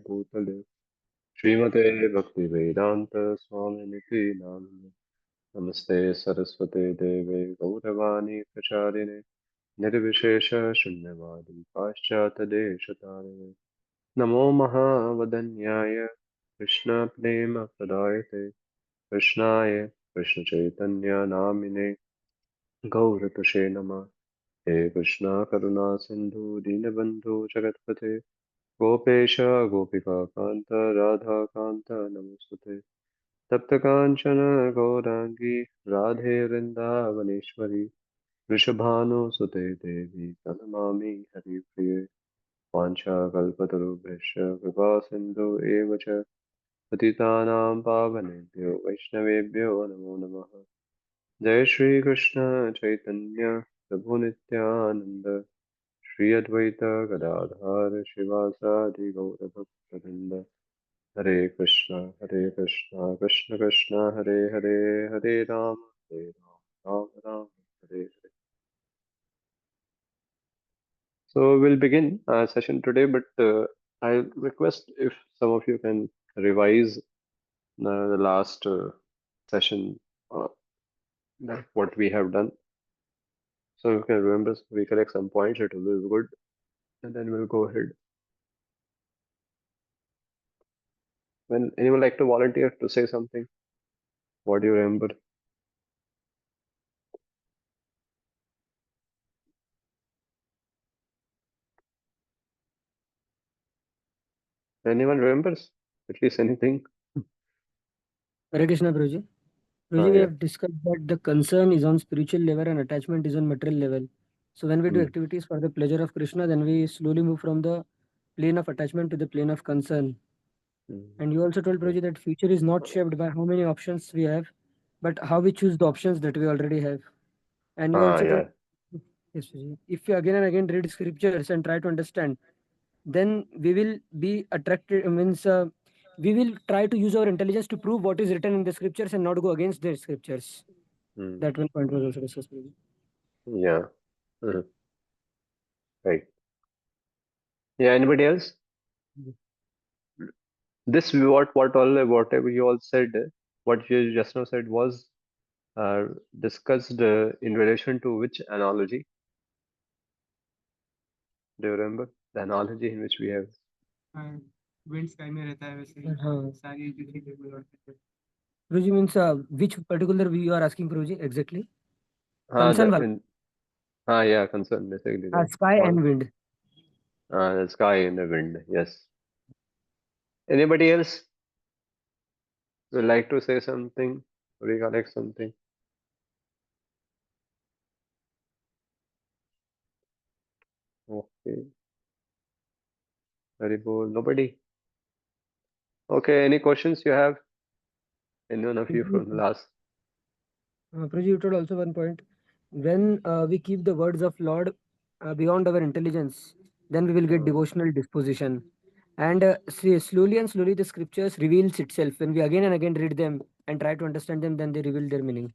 भूतले श्रीमते भक्तिवेदान्त स्वामिनिति नामिने नमस्ते सरस्वते देवे गौरवाणी प्रचारिणे निर्विशेष शून्यवादी पाश्चात्यदेशतारिणे नमो महावदन्याय कृष्णप्रेमप्रदायते कृष्णाय कृष्णचैतन्य नामिने गौरतुषे नमः। हे कृष्णा करुणा सिन्धु दीनबन्धु जगत्पते गोपेश गोपिकान्त राधाकान्त नमोऽस्तुते। तप्तकाञ्चन गौराङ्गी राधे वृन्दावनेश्वरी वृषभानुसुते देवी प्रणमामि हरिप्रिये। वाञ्छाकल्पतरुभ्यश्च कृपा सिन्धु एव च पतितानां पावनेभ्यो वैष्णवेभ्यो नमो नमः। जय श्री कृष्ण चैतन्य प्रभु नित्यानंद श्री अद्वैत गदाधर शिवासादि गौरभक्तवृंद हरे Krishna Krishna Krishna Hare Hare Hare Ram Ram Ram Hare Hare. So we'll begin our session today, but I request if some of you can revise the last session, what we have done. So you can remember, recollect some points, it will be good, and then we'll go ahead. When anyone like to volunteer to say something, what do you remember? Anyone remembers at least anything? Hare Krishna, Prabhuji. Ah, Prabhuji, we yeah. have discussed that the concern is on spiritual level and attachment is on material level. So when we do Hmm. activities for the pleasure of Krishna, then we slowly move from the plane of attachment to the plane of concern. Hmm. And you also told Yeah. Prabhuji that future is not shaped by how many options we have, but how we choose the options that we already have. And you Ah, also told, yeah. yes, Prabhuji, if you again and again read scriptures and try to understand, then we will be attracted, means we will try to use our intelligence to prove what is written in the scriptures and not go against the scriptures. Hmm. That one point was also discussed. Prabhuji. Yeah. Mhm. Right. Yeah. Anybody else? This what all whatever you all said, what you just now said was uh, discussed in relation to which analogy? Do you remember the analogy in which we have? हाँ, wind sky में रहता है वैसे ही हाँ सारी चीजें बिल्कुल और Guruji means which particular view you are asking Guruji exactly? The Concern wala. in yeah, concern basically the Sky all and wind. the sky and the wind. Yes. Anybody else would like to say something, recollect something? Okay, very cool. Nobody. Okay, any questions you have? Anyone of you from the last? Prabhuji, you told also one point. When we keep the words of Lord beyond our intelligence, then we will get Uh, devotional disposition. And slowly and slowly the scriptures reveals itself. When we again and again read them and try to understand them, then they reveal their meaning.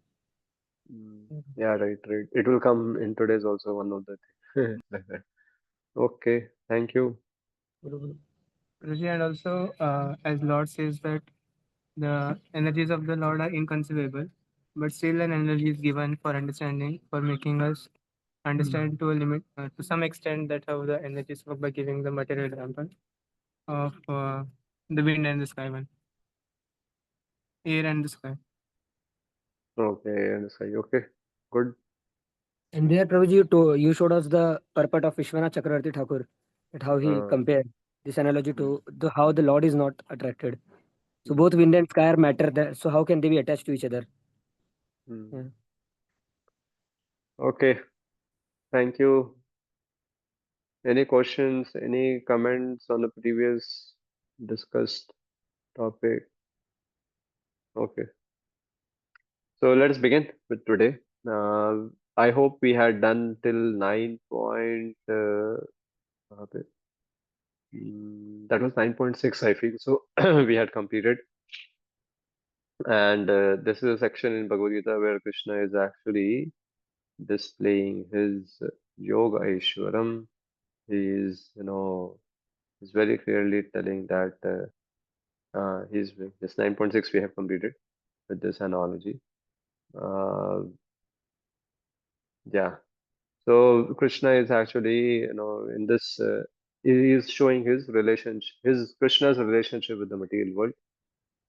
yeah, right, right. It will come in today's also one of the things like that. Okay, thank you. Guruji, and also, as Lord says that the energies of the Lord are inconceivable, but still an energy is given for understanding, for making us understand to a limit, to some extent, that how the energies work by giving the material example of the wind and the sky one, air and the sky. Okay, and say okay, good. And there, Prabhuji, you showed us the purport of Vishwanath Chakravarti Thakur, that how he Uh, compared this analogy mm, to how the Lord is not attracted. So both mm, wind and sky are matter there. So how can they be attached to each other? mm. Yeah. Okay, thank you. Any questions, any comments on the previous discussed topic? Okay, so let's begin with today. I hope we had done till 9 point, that was 9.6, I feel. So we had completed. And this is a section in Bhagavad Gita where Krishna is actually displaying his Yoga Aishwaram. He is, He's very clearly telling that he's this 9.6 we have completed with this analogy. Uh, yeah. So Krishna is actually, in this, he is showing his relationship, his Krishna's relationship with the material world.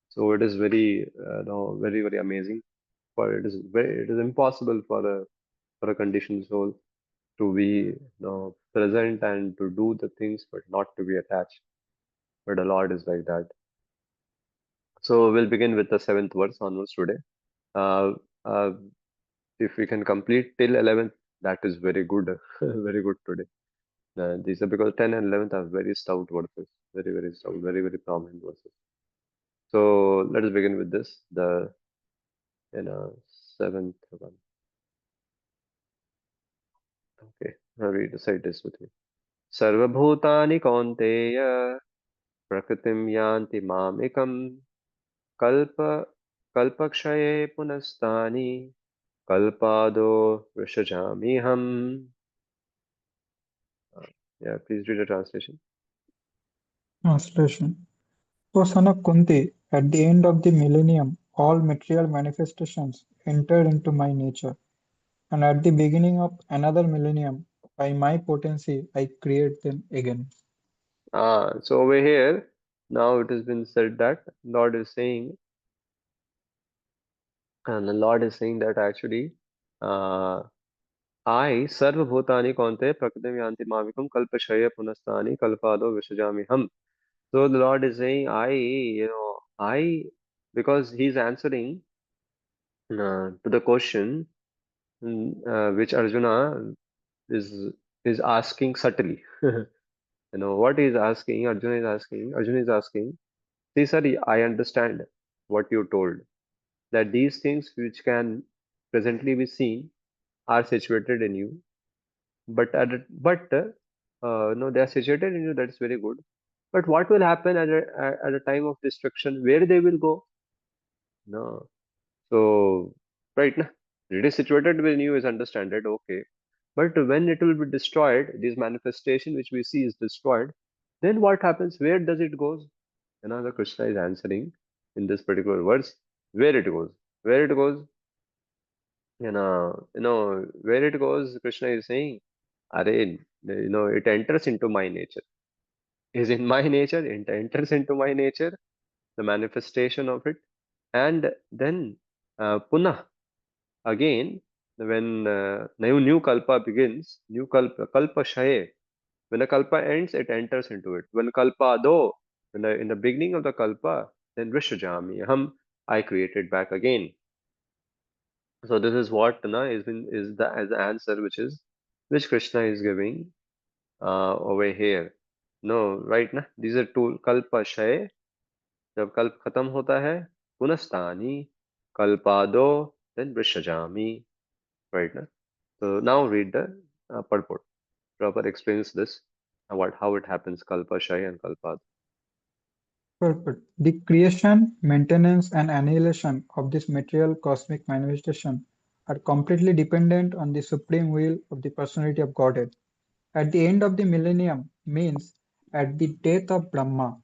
So it is very, very, very amazing. For it is impossible for a conditioned soul to be, present and to do the things, but not to be attached. But the Lord is like that. So we'll begin with the seventh verse onwards today. Uh, uh, if we can complete till 11th, that is very good, very good today. These are because 10 and 11th are very stout verses, very, very stout, very, very prominent verses. So let us begin with this, the seventh one. Okay, now read recite this with me. Sarvabhutani Kaunteya Prakritim Yanti Mamikam Kalpa Kalpakshaye Punastani Kalpado Vrishajamiham. Uh, yeah, please read the translation. Translation. O son of Kunti, at the end of the millennium, all material manifestations entered into my nature, and at the beginning of another millennium, by my potency, I create them again. So over here, now it has been said that Lord is saying, and the Lord is saying that actually, uh, I Sarva Bhutani Kaunte Prakritim Yanti Mavikam Kalpashaya Punastani Kalpado Vishajami Ham. So the Lord is saying, because He's answering to the question which Arjuna is is asking subtly. What he's asking, Arjuna is asking, see, sir, I understand what you told, that these things which can presently be seen are situated in you, no, they are situated in you. That is very good. But what will happen at a time of destruction? Where they will go? No. So, right now, it is situated within you is understood. Okay. But when it will be destroyed, this manifestation which we see is destroyed, then what happens? Where does it goes? The Krishna is answering in this particular verse where it goes. Where it goes, where it goes, Krishna is saying, Array, it enters into my nature. Is in my nature, it enters into my nature, the manifestation of it. And then Punah, again, when new kalpa begins, kalpa shaye, when the kalpa ends, it enters into it. When kalpa do, in the beginning of the kalpa, then Vrishajami, I created back again. So this is what is the as the answer which Krishna is giving over here. No, right na? These are two kalpa shay. जब कल्प खत्म होता है पुनस्तानी कल्पादो then vrishajami, right na? So now read the purport. Proper explains this how it happens kalpa shay and kalpad. Purport. The creation, maintenance, and annihilation of this material cosmic manifestation are completely dependent on the supreme will of the personality of Godhead. At the end of the millennium means at the death of Brahma.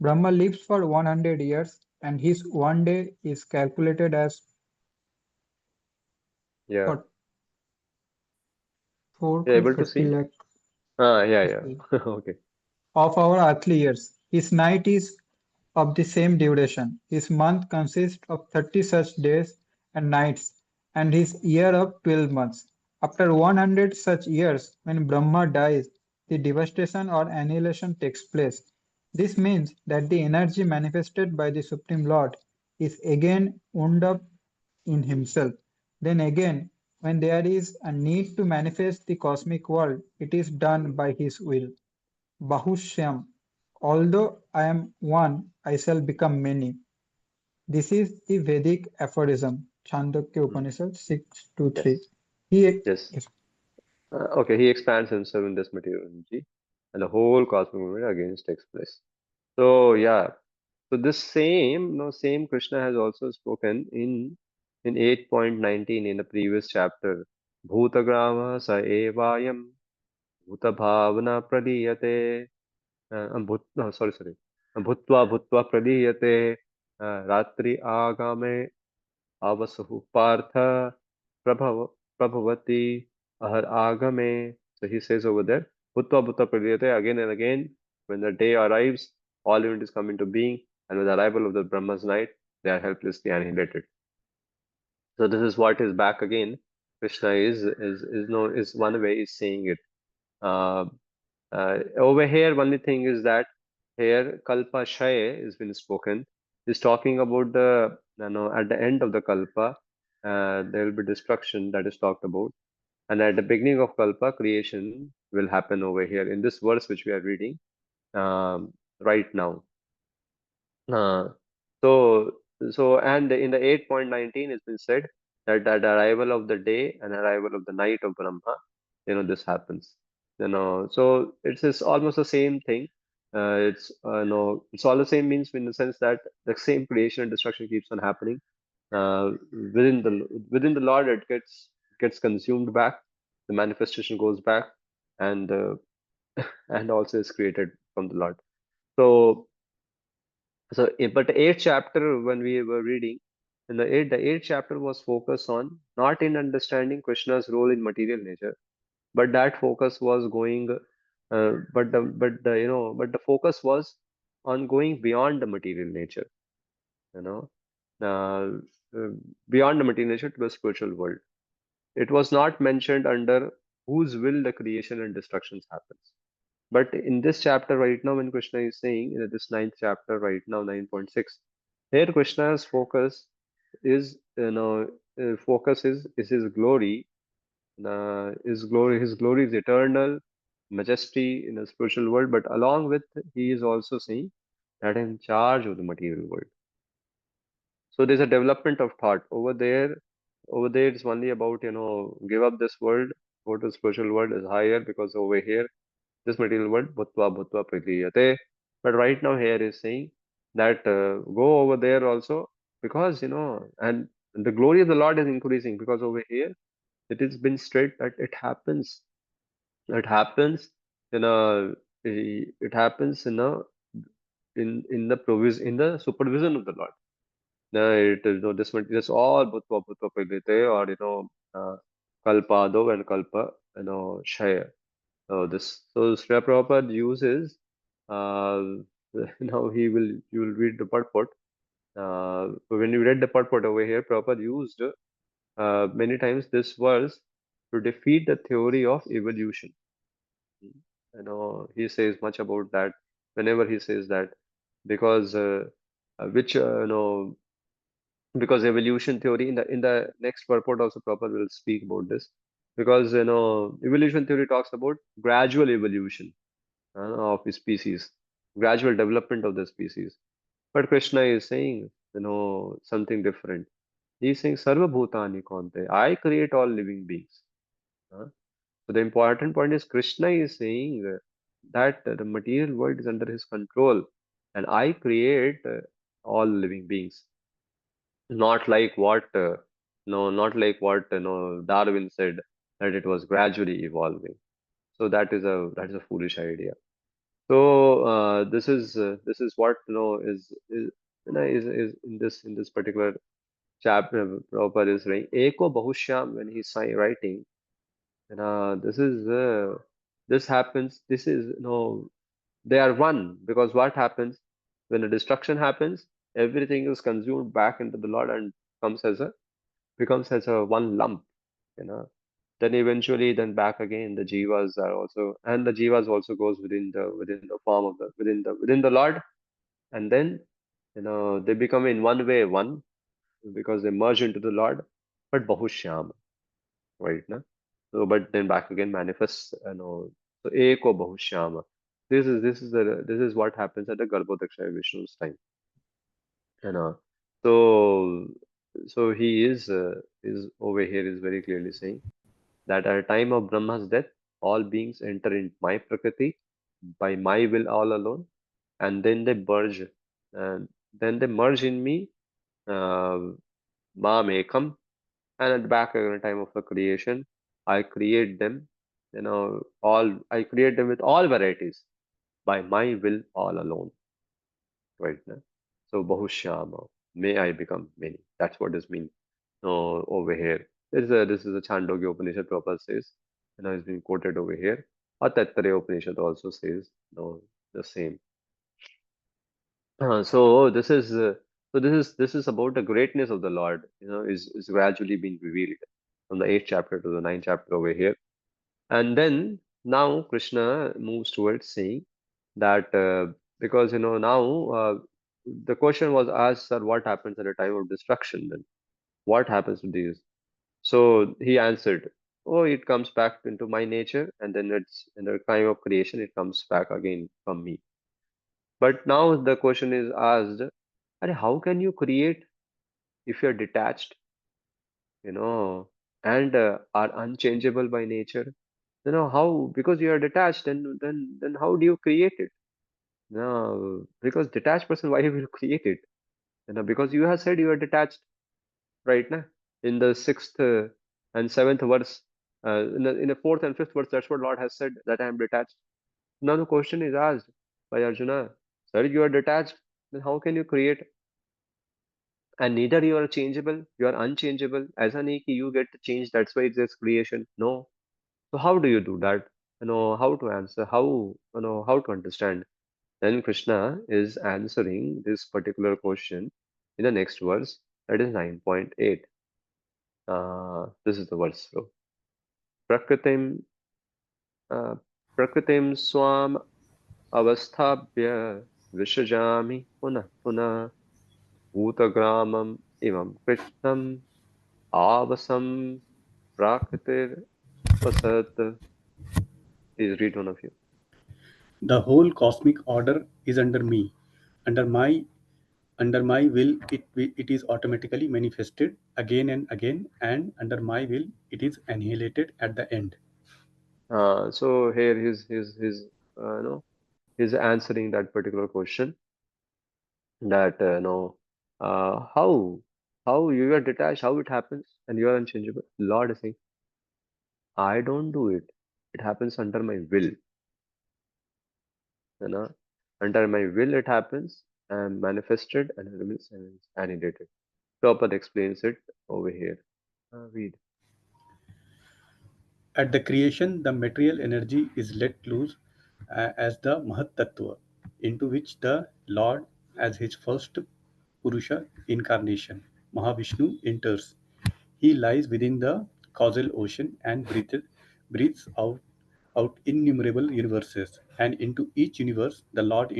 Brahma lives for 100 years and his one day is calculated as Yeah, what 4 you're crore able to 30 see. lakh Yeah, yeah. Okay. of our earthly years. His night is of the same duration. His month consists of 30 such days and nights, and his year of 12 months. After 100 such years, when Brahma dies, the devastation or annihilation takes place. This means that the energy manifested by the Supreme Lord is again wound up in himself. Then again, when there is a need to manifest the cosmic world, it is done by his will. Bahushyam. Although I am one, I shall become many. This is the Vedic aphorism, Chandogya Hmm. Upanishad 623. Yes, He, yes. yes, Okay, he expands himself in this material energy, and the whole cosmic movement again takes place. So yeah, so this same, no, same Krishna has also spoken in 8.19 in the previous chapter. Bhutagrama sa evayam bhutabhavana pradiyate. sorry, bhutva bhutva pradiyate ratri agame avasuhu partha prabhav prabhavati ahar agame. So he says over there, bhutva bhutva pradiyate, again and again, when the day arrives, all unities come into being, and with the arrival of the Brahma's night, they are helplessly annihilated. So this is what is back again. Krishna is no is one way is saying it. Uh, Over here, only thing is that here Kalpa Shaya is been spoken. Is talking about the at the end of the Kalpa, there will be destruction that is talked about, and at the beginning of Kalpa, creation will happen over here in this verse which we are reading right now. Uh, so, and in the 8.19, it's been said that at the arrival of the day and arrival of the night of Brahma, this happens. So it's almost the same thing. It's all the same means in the sense that the same creation and destruction keeps on happening. Within the Lord, it gets consumed back. The manifestation goes back, and and also is created from the Lord. So but the eighth chapter, when we were reading, in the eighth chapter was focused on not in understanding Krishna's role in material nature, but that focus was going, but the focus was on going beyond the material nature, you know, uh, uh, beyond the material nature to the spiritual world. It was not mentioned under whose will the creation and destructions happens. But in this chapter right now, when Krishna is saying in this ninth chapter right now, 9.6, here Krishna's focus is, focus is his glory. His glory is eternal, majesty in the spiritual world. But along with, he is also saying that in charge of the material world. So there's a development of thought over there. Over there, it's only about give up this world, go to the spiritual world is higher, because over here this material world, bhutva bhutva prakriyate. But right now here is saying that go over there also, because and the glory of the Lord is increasing, because over here it has been straight that it happens in a it happens in the in the supervision of the Lord. It is this material is all bhutva bhutva prakriyate, or kalpa do and kalpa shaya. Oh, so Srila Prabhupada uses uh, now you will read the purport. When you read the purport over here, Prabhupada used many times this verse to defeat the theory of evolution. He says much about that whenever he says that, because which because evolution theory in the next purport also Prabhupada will speak about this, because evolution theory talks about gradual evolution of the species, gradual development of the species. But Krishna is saying, something different. He's saying, Sarva Bhutani Konte. I create all living beings. huh? So the important point is Krishna is saying that the material world is under his control, and I create all living beings. Not like what, no, not like what Darwin said, that it was gradually evolving. So that is a foolish idea. So this is what is in this particular chapter. Prabhupada is saying Eko Bahusham when he's writing. This happens. This is they are one, because what happens when a destruction happens, everything is consumed back into the Lord and comes as a becomes as a one lump. You know. Then eventually, then back again, the jivas are also, and the jivas also goes within the form of the within the Lord, and then they become in one way one, because they merge into the Lord, but bahushyam, right? Na? So, but then back again manifests, so eko bahushyama. This is what happens at the Garbhodaksha Vishnu's time, you know. So he is over here is very clearly saying that at the time of Brahma's death, all beings enter in my Prakriti by my will all alone, and then they merge, and then they merge in me, uh, Mam Ekam, and at the back at the time of the creation, I create them, all I create them with all varieties. by my will all alone, right now. So Bahushyama, may I become many. That's what this means over here. This is a Chandogya Upanishad Prabhupada says, it's been quoted over here. Or Taittiriya Upanishad also says, the same. So this is about the greatness of the Lord, is gradually being revealed from the eighth chapter to the ninth chapter over here. And then now Krishna moves towards saying that because now the question was asked, sir, what happens at a time of destruction? Then what happens to these? So he answered, oh, it comes back into my nature, and then it's in the time of creation, it comes back again from me. But now the question is asked, "Arey, how can you create if you're detached, you know, and are unchangeable by nature? How? Because you are detached, then how do you create it? No, because detached person, why you will create it? Because you have said you are detached, right? Na? In the sixth and seventh verse, in the fourth and fifth verse, that's what Lord has said that I am detached. Now the question is asked by Arjuna, sir, you are detached, then how can you create? And neither you are changeable, you are unchangeable. As a ki you get changed, that's why it says creation. No. So how do you do that? How to answer, how to understand. Then Krishna is answering this particular question in the next verse, that is 9.8. This is the verse. So, Prakritim, uh, Prakritim swam avasthabhya vishajami punah punah bhutagramam imam Krishnam avasam prakritir vasat. Please read, one of you. The whole cosmic order is under me. Under my under my will, it is automatically manifested again and again, and under my will, it is annihilated at the end. So here he's answering that particular question, that how you are detached, how it happens, and you are unchangeable. Lord is saying, I don't do it. It happens under my will. You know, under my will it happens and manifested and remains annihilated. Prabhupada explains it over here. Read. At the creation, the material energy is let loose as the Mahat Tattva, into which the Lord, as his first Purusha incarnation, Mahavishnu, enters. He lies within the causal ocean and breathes out innumerable universes, and into each universe the Lord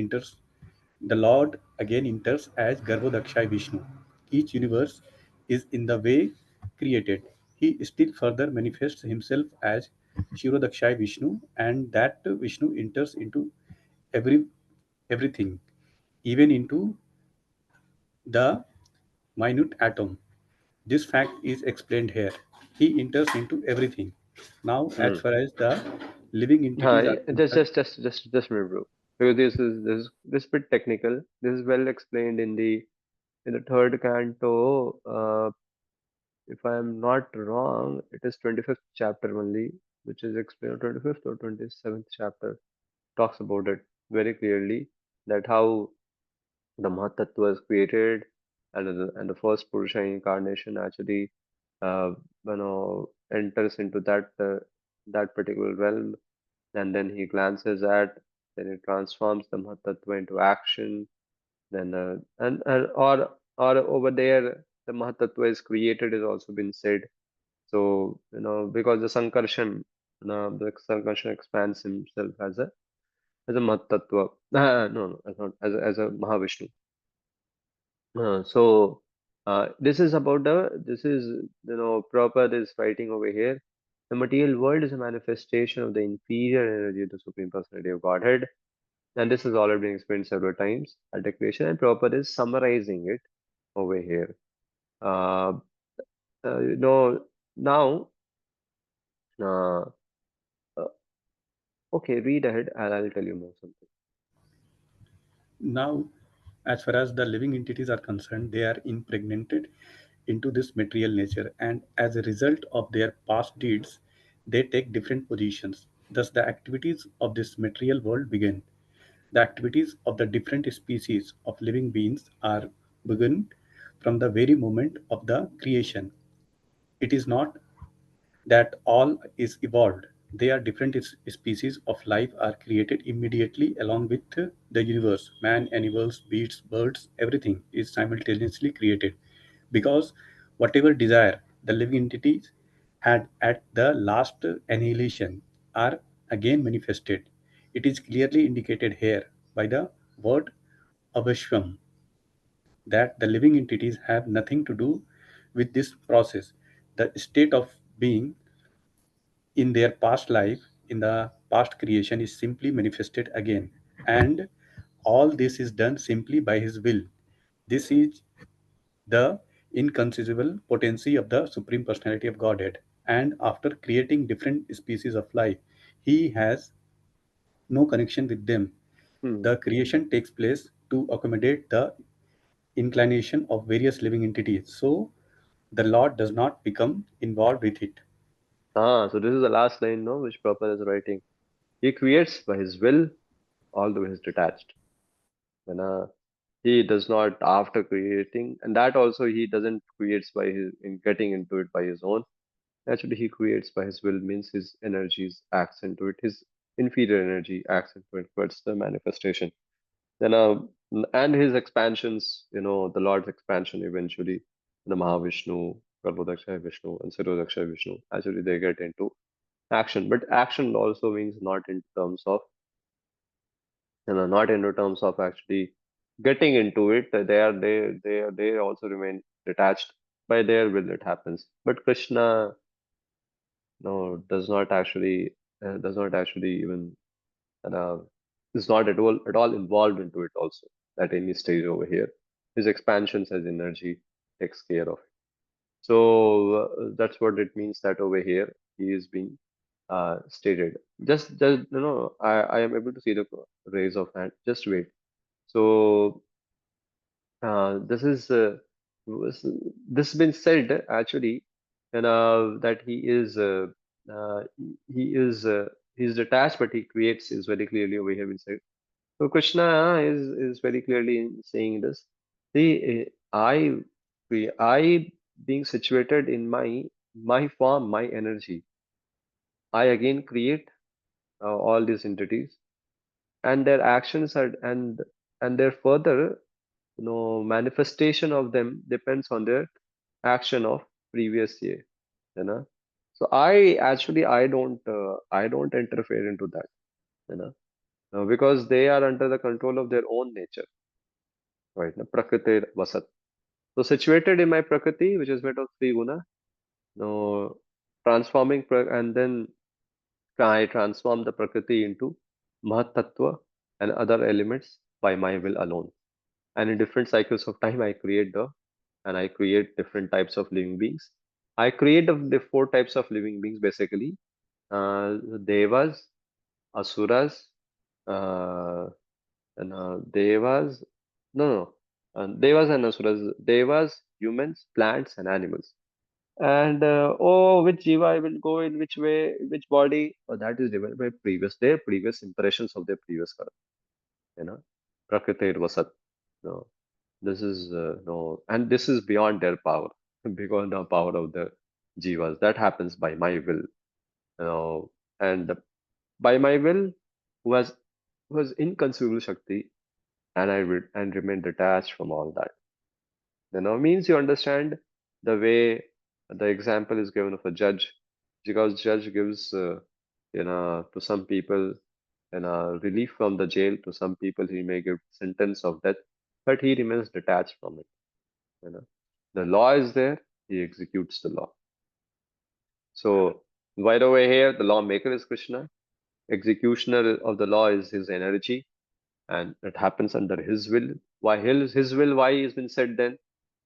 again enters as Garbhodakshay Vishnu. Each universe is in the way created. He still further manifests himself as Shirodakshay Vishnu, and that Vishnu enters into every everything, even into the minute atom. This fact is explained here. He enters into everything. Now, as Hmm. far as the living entities are Just, concerned, just, just, just, just a minute, bro. Because this bit technical. This is well explained in the third canto. If I am not wrong, it is 25th chapter only, which is explained 25th or 27th chapter talks about it very clearly, that how the Mahatattva was created, and the first Purusha incarnation actually enters into that particular realm, and then he glances at, then it transforms the Mahatattva into action, then or over there the Mahatattva is created is also been said. So because the Sankarshan expands himself as a Mahatattva. No, no, as not as a Mahavishnu. This is about Prabhupada is writing over here. The material world is a manifestation of the inferior energy of the Supreme Personality of Godhead, and this has already been explained several times at the creation, and Prabhupada is summarizing it over here. Uh, now, uh, uh, okay, read ahead, and I'll tell you more something. now, as far as the living entities are concerned, they are impregnated into this material nature, and as a result of their past deeds, they take different positions. Thus, the activities of this material world begin. The activities of the different species of living beings are begun from the very moment of the creation. It is not that all is evolved. They are different species of life are created immediately along with the universe. Man, animals, beasts, birds, everything is simultaneously created because whatever desire the living entities had at the last annihilation are again manifested. It is clearly indicated here by the word avashvam that the living entities have nothing to do with this process. The state of being in their past life, in the past creation, is simply manifested again. And all this is done simply by His will. This is the inconceivable potency of the Supreme Personality of Godhead. And after creating different species of life, He has no connection with them. Hmm. The creation takes place to accommodate the inclination of various living entities. So the Lord does not become involved with it. So this is the last line, no, which Prabhupada is writing. He creates by his will, although he is detached. You know, he does not after creating, and that also he doesn't creates by his in getting into it by his own. Actually, he creates by his will means his energies acts into it. His inferior energy acts into it towards the manifestation. Then, and his expansions, the Lord's expansion eventually, the Mahavishnu, Garbhodakshay Vishnu, and Sirodakshaya Vishnu, actually they get into action. But action also means not in terms of, not in terms of actually getting into it. They also remain detached by their will. It happens. But Krishna, no, does not actually even uh, is not at all involved into it also at any stage over here. His expansions as energy takes care of it. So that's what it means that over here he is being stated. Just I am able to see the raise of hand. Just wait. So this is was- this been said actually, and that he's detached, but he creates is very clearly over here been said. So Krishna is very clearly saying this. See, I being situated in my form, my energy, I again create all these entities, and their actions are and their further manifestation of them depends on their action of previous year. You know, so I don't interfere into that. You know, because they are under the control of their own nature, right? Prakriti vasat. So situated in my Prakriti, which is made of three guna, no transforming and then I transform the Prakriti into Mahat Tattva and other elements by my will alone. And in different cycles of time, I create different types of living beings. I create the four types of living beings basically: Devas, Asuras, uh, and Devas. No, no, Devas and Asuras. Devas, humans, plants, and animals. And which jiva I will go in which way, which body? Oh, that is divided by their previous impressions of their previous karma. You know, Prakriti Vasat. No, this is no, and this is beyond their power, beyond the power of the jivas. That happens by my will. And by my will, was was inconceivable Shakti, and and remain detached from all that. Means you understand the way the example is given of a judge, because judge gives to some people relief from the jail, to some people he may give sentence of death, but he remains detached from it. You know, the law is there, he executes the law. So right over here, the lawmaker is Krishna, executioner of the law is his energy, and it happens under his will. Why his will? Why has been said then?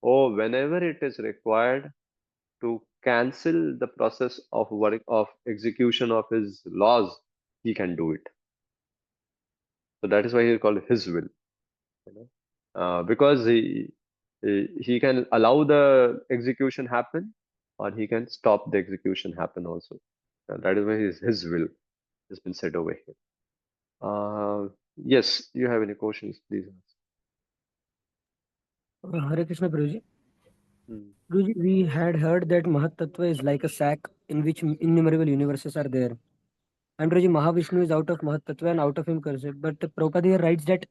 Oh, whenever it is required to cancel the process of work of execution of his laws, he can do it. So that is why he called his will. You know? Because he can allow the execution happen, or he can stop the execution happen also. That is why his will has been said over here. Yes, you have any questions, please ask. Hare Krishna Guruji. Hmm. Guruji, we had heard that Mahat Tattva is like a sack in which innumerable universes are there. And Guruji, Mahavishnu is out of Mahat Tattva and out of him concept. But the Prabhupada here writes that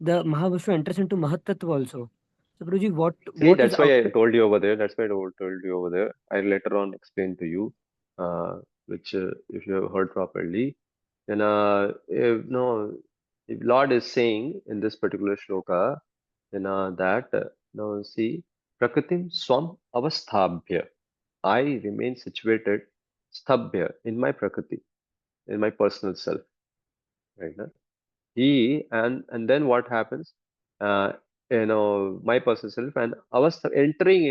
the Mahavishnu enters into Mahat Tattva also. So Guruji, See, what is that's why out I of told you over there. That's why I told you over there. I later on explain to you, which if you have heard properly, then if, no, if Lord is saying in this particular shloka, then that no, see, Prakritim Swam Avasthabhya. I remain situated stabhya in my Prakriti, in my personal self, right? Na? He and then what happens? Uh, my personal self and avastha entering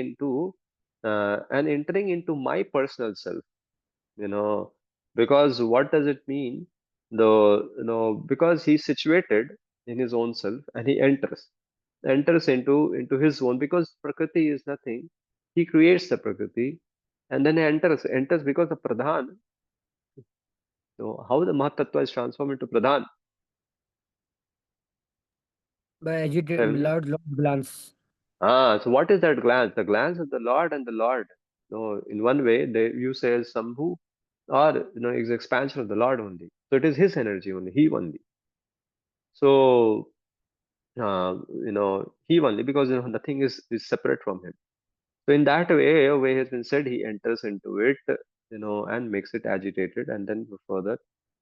into my personal self. You know, because what does it mean? Because he's situated in his own self and he enters into his own because Prakriti is nothing. He creates the Prakriti and then he enters because the Pradhan. So how the Mahatattva is transformed into Pradhan? by Tell agitated me. loud glance? So what is that glance? The glance of the Lord and the Lord. No, in one way, you say as Sambhu, or is expansion of the Lord only. So it is His energy only, He only. So He only because nothing is separate from Him. So in that way, a way has been said, He enters into it, and makes it agitated, and then further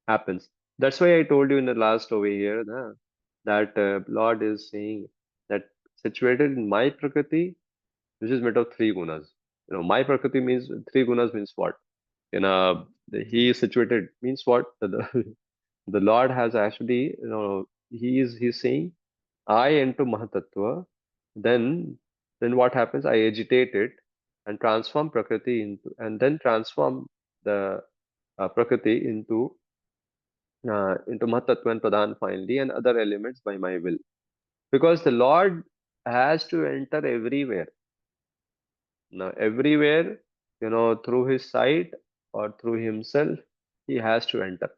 happens. That's why I told you in the last over here that Lord is saying that situated in my Prakriti, which is made of three gunas. My Prakriti means three gunas means what? He is situated means what? The Lord has actually, he's saying, I enter Mahatattva, then what happens? I agitate it and transform Prakriti and then transform the Prakriti into Mahatattva and Pradhan finally and other elements by my will. Because the Lord has to enter everywhere. Now, everywhere, through his sight or through himself, he has to enter.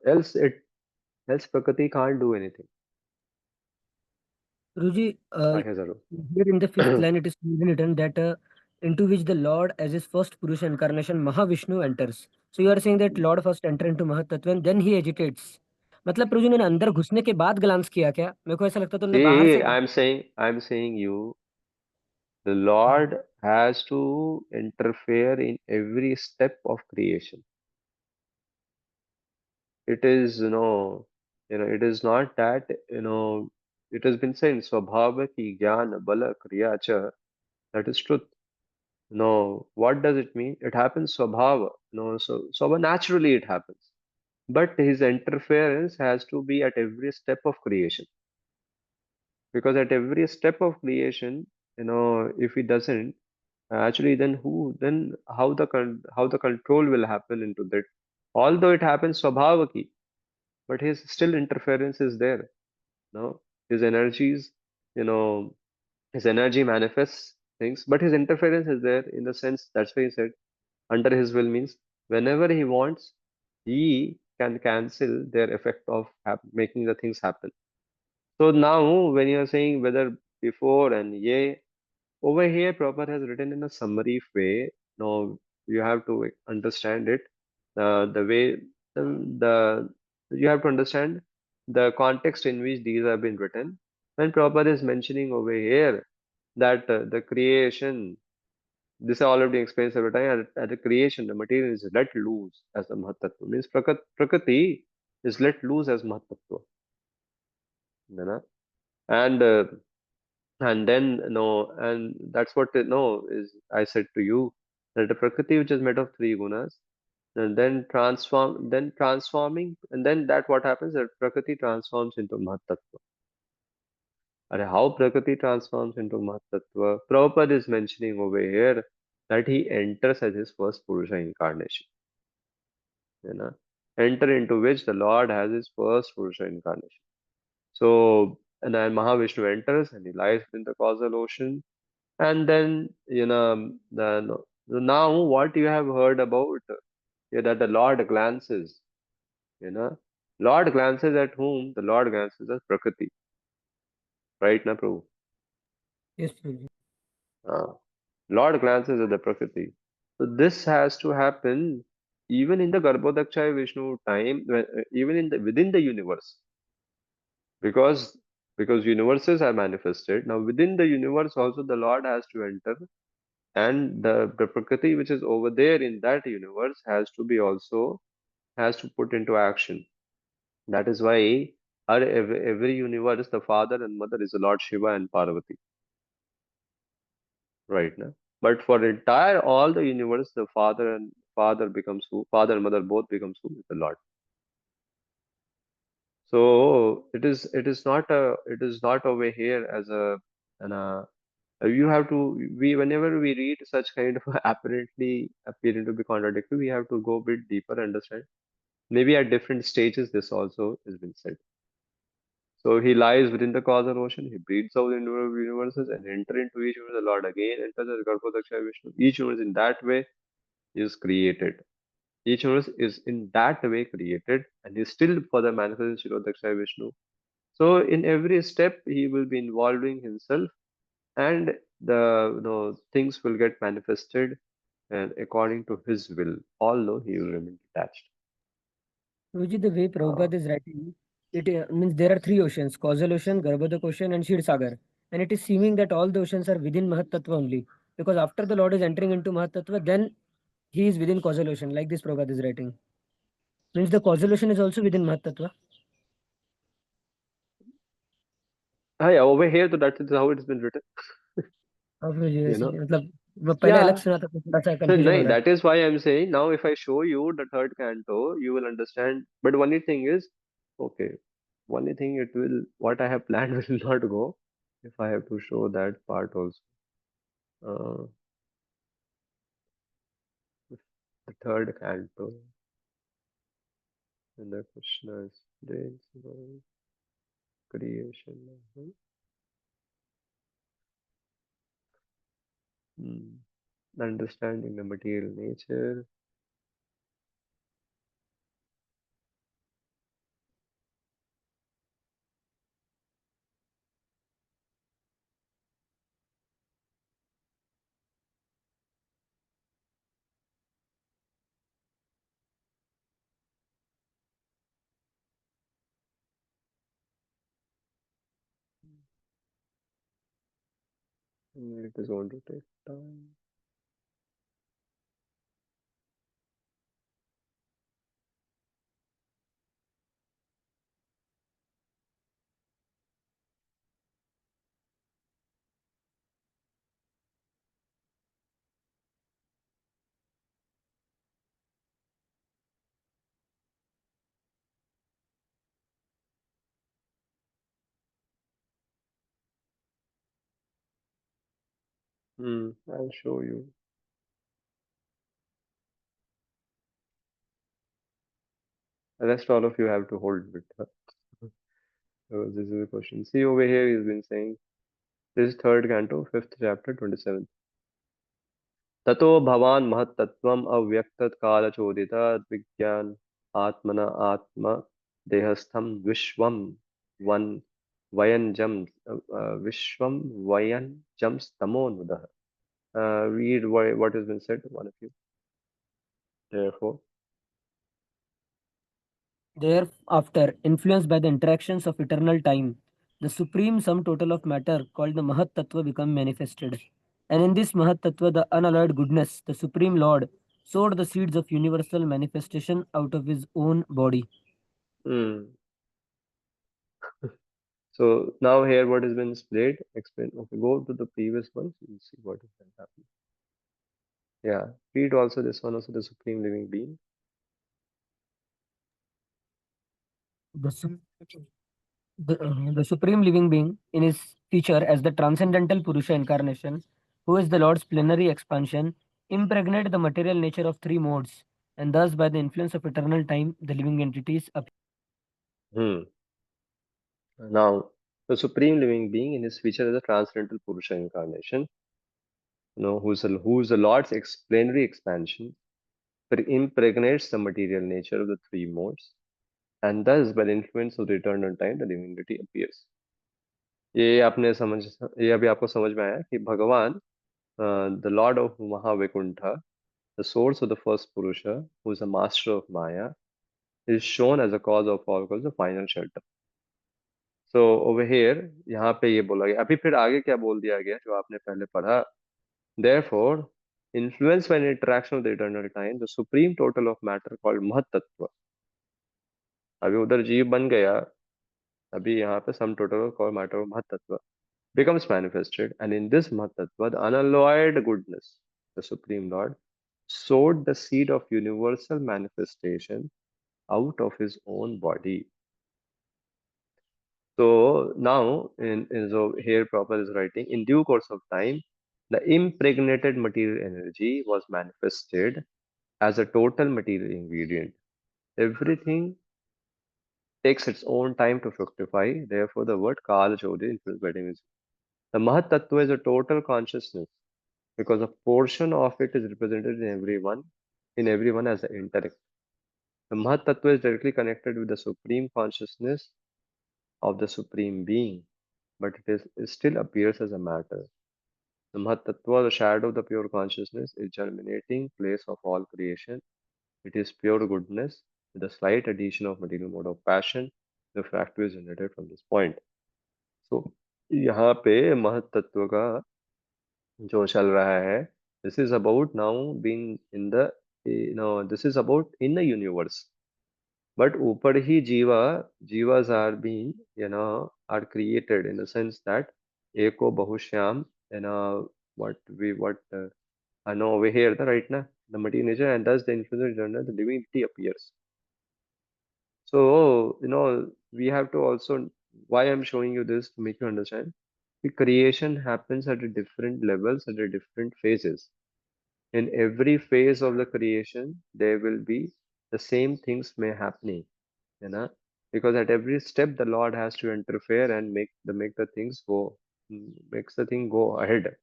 Else Prakriti can't do anything. Guruji, Sahezaru. here in the fifth line, it is written that into which the Lord, as his first Purusha incarnation, Mahavishnu enters. So you are saying that Lord first enter into Mahatattva and then he agitates. मतलब प्रभु जी ने अंदर घुसने के बाद glance किया क्या? मेरे को ऐसा लगता तो उन्होंने बाहर See, से I'm saying you, the Lord has to interfere in every step of creation. It is, it is not that, it has been said, Swabhava ki jnana bala kriya cha, that is truth. No, what does it mean? It happens swabhava. No, so naturally it happens. But his interference has to be at every step of creation. Because at every step of creation, if he doesn't, actually then how the control will happen into that? Although it happens swabhavaki, but his still interference is there. No, his energies, you know, his energy manifests things, but his interference is there in the sense that's why he said under his will means whenever he wants, he can cancel their effect of making the things happen. So now, when you are saying whether before and yea, over here, Prabhupada has written in a summary way. Now you have to understand it. The way the you have to understand the context in which these have been written. When Prabhupada is mentioning over here that the creation, this I already explained several times, at the creation, the material is let loose as the Mahatattva. Means Prakriti is let loose as Mahatattva. You know? And then no, and that's what no is I said to you that the Prakriti which is made of three gunas, and then transforming, and then that what happens that Prakriti transforms into Mahatattva. And how Prakriti transforms into Mahatattva, Prabhupada is mentioning over here that he enters as his first Purusha incarnation. You know, enter into which the Lord has his first Purusha incarnation. So, and then Mahavishnu enters and he lies in the causal ocean. And then, now what you have heard about that the Lord glances, you know. Lord glances at whom? The Lord glances at Prakriti. Right now, Prabhu? Yes, Prabhuji. Uh, Lord glances at the Prakriti. So this has to happen even in the Garbhodakshaya Vishnu time, even in the within the universe, because universes are manifested. Now within the universe also the Lord has to enter, and the Prakriti which is over there in that universe has to be also has to put into action. That is why every universe, the father and mother is the Lord Shiva and Parvati, right now. But for entire all the universe, the father becomes who? Father and mother both becomes who? The Lord. So it is not over here as a an you have to we whenever we read such kind of apparently appearing to be contradictory, we have to go a bit deeper, understand. Maybe at different stages this also has been said. So he lies within the causal ocean, he breathes out into the universes and enter into each universe. The Lord again enters as Garbhodakshaya Vishnu. Each universe in that way is created. Each universe is in that way created and is still further manifested in Shirodakshaya Vishnu. So in every step he will be involving himself, and the things will get manifested and according to his will, although he will remain detached. Prabhuji, the way Uh, Prabhupada is writing, it means there are three oceans: causal ocean, Garbhodak ocean, and Shir Sagar. And it is seeming that all the oceans are within Mahat Tattva only. Because after the Lord is entering into Mahat Tattva, then he is within causal ocean, like this Prabhupada is writing. Means the causal ocean is also within Mahat Tattva. yeah, over here, so that is how it has been written. हाँ प्रभु जी You वैसे know, मतलब वो पहले अलग yeah. सुना था तो थोड़ा सा So कंफ्यूजन no, हो रहा है that is why I'm saying now if I show you the third canto, you will understand. But only thing is, okay, only thing it will what I have planned will not go if I have to show that part also. Uh, the third canto and the Krishna is creation. Hmm. Understanding the material nature. It is going to take time. I'll show you. The rest all of you have to hold it. So this is the question. See over here, he's been saying this is third canto, fifth chapter, 27th. ततो भवान् महत्तत्त्वम् अव्यक्तकालचोदितः विज्ञान आत्मना आत्म देहस्थं विश्वं one वयंजम विश्वं वयंजम तमोनुदः. Read what has been said, one of you. Therefore, thereafter influenced by the interactions of eternal time the supreme sum total of matter called the Mahat Tattva become manifested and in this Mahat Tattva the unalloyed goodness the supreme Lord sowed the seeds of universal manifestation out of his own body. hmm. So now here what has been displayed, explain. Okay, go to the previous ones. You'll see what is happening. Yeah, read also this one, also the supreme living being. The, su- the supreme living being in his feature as the transcendental Purusha incarnation, who is the Lord's plenary expansion, impregnate the material nature of three modes, and thus by the influence of eternal time, the living entities appear. Hmm. Now, the supreme living being in his feature as a transcendental Purusha incarnation, who's the Lord's explanatory expansion, but impregnates the material nature of the three modes, and thus by the influence of the eternal time the divinity appears. ये आपने समझ ये अभी आपको समझ में आया कि भगवान the Lord of Mahavaikuntha, the source of the first Purusha, who is a master of Maya, is shown as a cause of all cause, the final shelter. So over here, यहाँ पे ये बोला गया, अभी फिर आगे क्या बोल दिया गया जो आपने पहले पढ़ा. Therefore, influenced by an interaction of the eternal time, the supreme total of matter called महत तत्व, अभी उधर जीव बन गया, अभी यहाँ पे sum total of called matter of महत तत्व becomes manifested, and in this महत तत्व, the unalloyed goodness, the supreme Lord, sowed the seed of universal manifestation out of his own body. So now, so here Prabhupada is writing, in due course of time, the impregnated material energy was manifested as a total material ingredient. Everything takes its own time to fructify. Therefore, the word Kala Chodhi influenced by divine. The Mahat Tattva is a total consciousness because a portion of it is represented in everyone as the intellect. The Mahat Tattva is directly connected with the supreme consciousness of the supreme being, but it still appears as a matter. The Mahatattva, the shadow of the pure consciousness, is germinating place of all creation. It is pure goodness with a slight addition of material mode of passion. The factor is generated from this point. So यहाँ पे महतत्व का जो चल रहा है, this is about now being in the, this is about in the universe. But ऊपर ही jivas are being, are created in the sense that eko bahushyam, I know over here, right now, the material nature, and thus the influence of the divinity appears. So, we have to also, why I'm showing you this to make you understand, the creation happens at a different levels, at a different phases. In every phase of the creation, there will be the same things may happening, because at every step the Lord has to interfere and make the things go, makes the thing go ahead.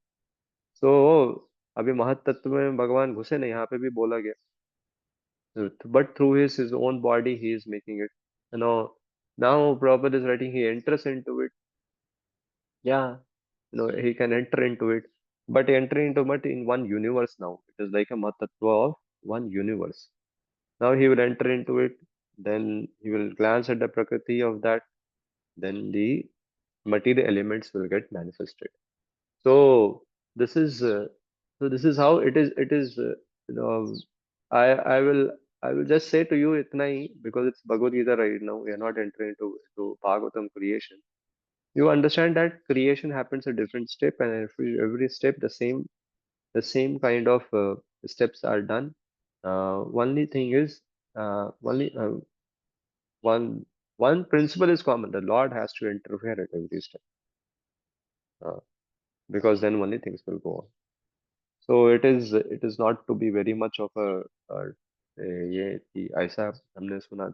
So अभी महत तत्व में भगवान घुसे नहीं, यहाँ पे भी बोला गया, but through his own body he is making it. Now Prabhupada is writing, he enters into it. Yeah, he can enter into it, but entering into it in one universe now. It is like a Mahatattva of one universe. Now he will enter into it, then he will glance at the Prakriti of that, then the material elements will get manifested. So this is how it is. You know, I I will I will just say to you itna hi, because it's Bhagavad Gita right now. We are not entering into Bhagavatam creation. You understand that creation happens at different step, and every step the same kind of steps are done. Only thing is, only one principle is common. The Lord has to interfere at every step, uh, because then only things will go on. So it is not to be very much of ये कि ऐसा हमने सुना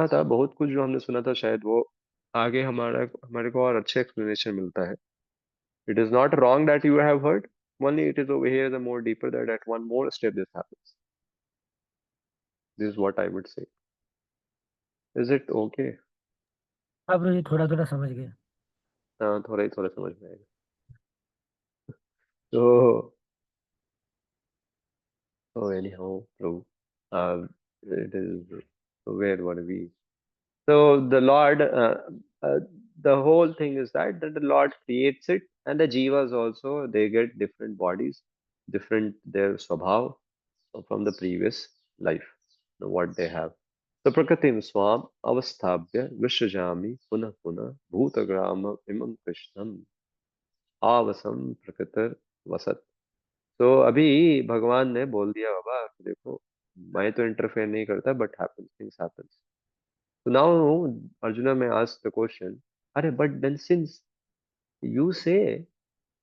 था बहुत कुछ जो हमने सुना था, शायद वो आगे हमारे को और अच्छे explanation मिलता है. It is not wrong that you have heard. Only it is over here the more deeper that at one more step this happens. This is what I would say. Is it okay? हाँ प्रभु जी, थोड़ा थोड़ा समझ गए. थोड़ा ही थोड़ा समझ में आएगा. So anyhow, Prabhu, it is, where were we? So the Lord, uh, the whole thing is that the Lord creates it, and the jivas also, they get different bodies, different their swabhav from the previous life, what they have. So Prakritim Swam Avasthabhya Vishajami Punah Punah Bhutagrama Imam Krishnam Avasam Prakritir Vasat. तो अभी भगवान ने बोल दिया बाबा कि देखो, मैं तो इंटरफेयर नहीं करता, but happens, things happens. So now Arjuna may ask the question, अरे but then since you say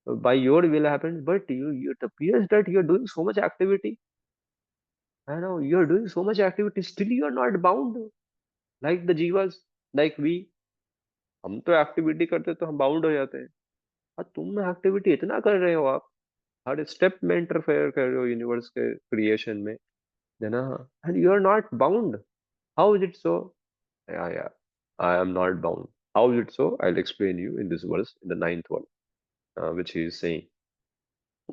by your will happens, but it appears that you are doing so much activity. I know you are doing so much activity, still you are not bound like the jivas, like we. हम तो activity करते तो हम bound हो जाते हैं, और तुम एक्टिविटी इतना कर रहे हो, आप हर स्टेप में इंटरफेयर कर रहे हो यूनिवर्स के क्रिएशन में, है ना, and you are not bound. How is it so? Yeah. I am not bound. How is it so? I'll explain you in this verse, in the ninth one, which he is saying.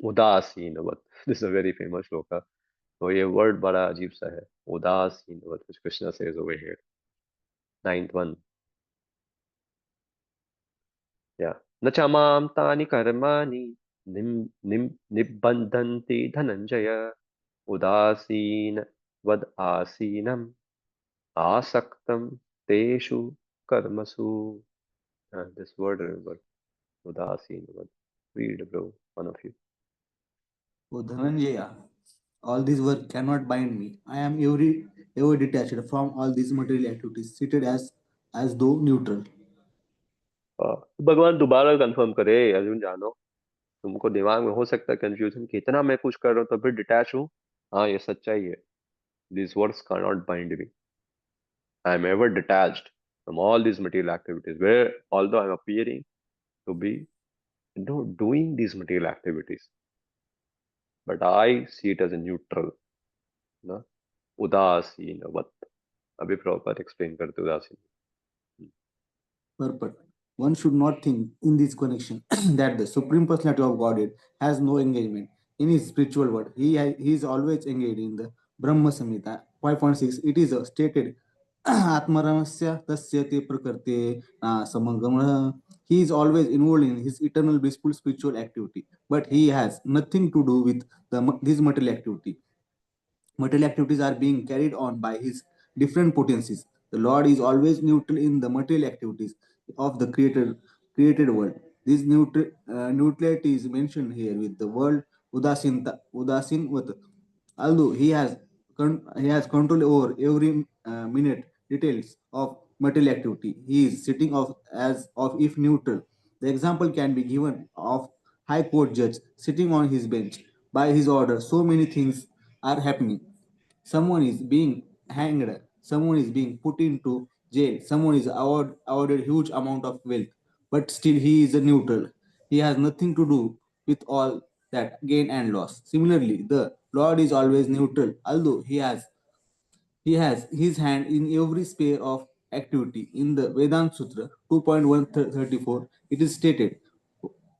उदासीनवत. This is a very famous shloka. तो ये word बड़ा अजीब सा है. उदासीनवत, which Krishna says over here. Ninth one. Yeah. न च मां तानि कर्माणि निबन्धन्ति धनञ्जय उदासीन वद आसीनम् आसक्तं तेषु कर्मसु. This word, remember. उदासीनवत. Read, bro, one of you. O Dhananjaya, all this work cannot bind me. I am ever detached from all these material activities, seated as though neutral. भगवान दोबारा कंफर्म करे अर्जुन जानो. तुमको दिमाग में हो सकता है कंफ्यूजन कि इतना मैं कुछ कर रहा हूँ तो फिर डिटैच हूँ. हाँ, ये सच्चाई है. These words cannot bind me. I am ever detached from all these material activities, where although I am appearing to be, doing these material activities, but I see it as a neutral. ना उदासीनवत. अभी proper explain करते उदासीन. Purport. One should not think in this connection that the Supreme Personality of Godhead has no engagement in his spiritual world. He is always engaged in the Brahma Samhita 5.6. It is stated Atmaramasya tasya te prakarte samangama. He is always involved in his eternal blissful spiritual activity, but he has nothing to do with this material activity. Material activities are being carried on by his different potencies. The Lord is always neutral in the material activities of the created world. This neutrality is mentioned here with the word udasinvat. Although he has control over every minute details of material activity, he is sitting of as of if neutral. The example can be given of high court judge sitting on his bench. By his order, so many things are happening. Someone is being hanged, someone is being put into jail, someone is awarded huge amount of wealth, but still he is a neutral. He has nothing to do with all that gain and loss. Similarly, the Lord is always neutral, although he has his hand in every sphere of activity. In the Vedanta Sutra 2.134, it is stated,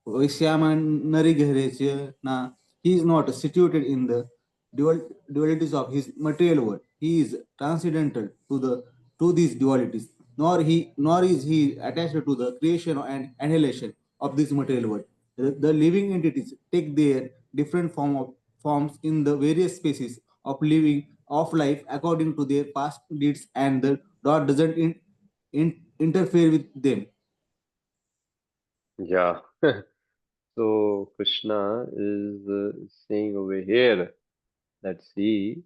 "Vaishyamanarigharesya." He is not situated in the dualities of his material world. He is transcendental to these dualities, nor is he attached to the creation and annihilation of this material world. The living entities take their different forms in the various species of living of life according to their past deeds, and the Lord doesn't interfere with them. Yeah. So Krishna is saying over here that see,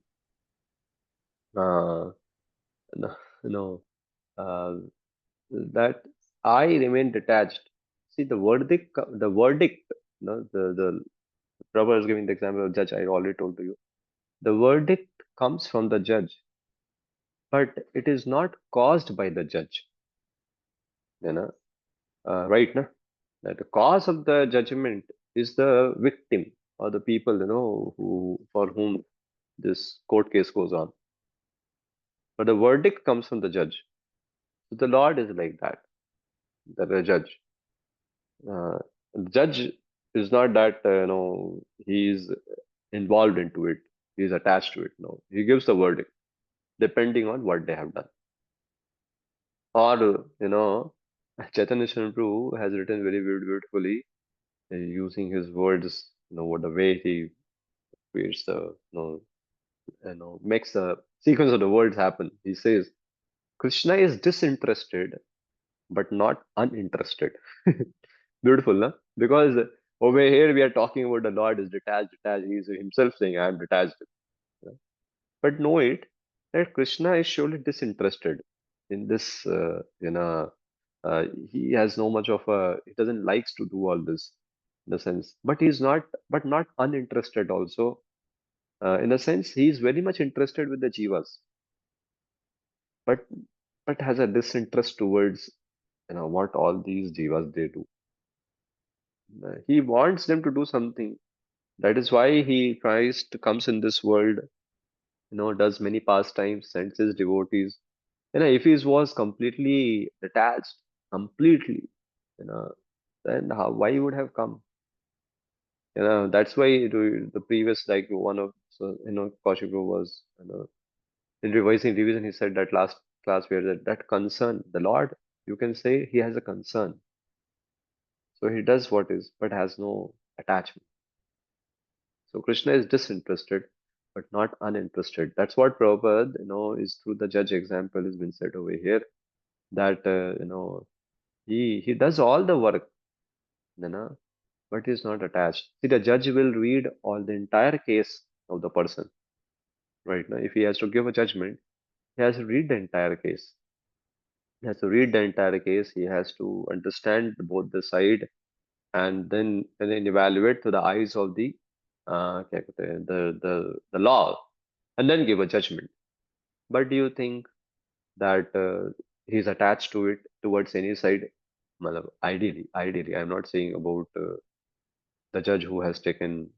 uh, no, no, uh, that I remain detached. See the verdict. No, the Prabhupada is giving the example of judge. I already told to you. The verdict comes from the judge, but it is not caused by the judge. You know, right? Na? That the cause of the judgment is the victim or the people, who for whom this court case goes on. But the verdict comes from the judge. So the Lord is like that, the judge. The judge is not that he is involved into it. He is attached to it. No, he gives the verdict depending on what they have done. Or Chaitanya Prabhu has written very beautifully using his words. What the way he creates the makes the sequence of the words happen. He says Krishna is disinterested but not uninterested. Beautiful, no? Because over here we are talking about the Lord is detached. He is himself saying, I am detached. But know it that Krishna is surely disinterested in this. He has no much of a. He doesn't likes to do all this, in a sense. But he's not. But not uninterested also. In a sense, he is very much interested with the jivas, but has a disinterest towards what all these jivas they do. He wants them to do something. That is why he Christ comes in this world, does many pastimes, sends his devotees. If he was completely detached, completely, you know, then why he would have come? That's why the previous, like one of, so, Kaushik Bro was, in revising revision, he said that last class where that concern, the Lord, you can say he has a concern. So he does what is, but has no attachment. So Krishna is disinterested, but not uninterested. That's what Prabhupada, is through the judge example has been said over here, that, he does all the work, you know, but he's not attached. See, the judge will read all the entire case of the person, right? Now, if he has to give a judgment, he has to read the entire case. He has to read the entire case. He has to understand both the side, and then evaluate through the eyes of the क्या कहते हैं, the law, and then give a judgment. But do you think that he's attached to it towards any side? Matlab, ideally, I'm not saying about the judge who has taken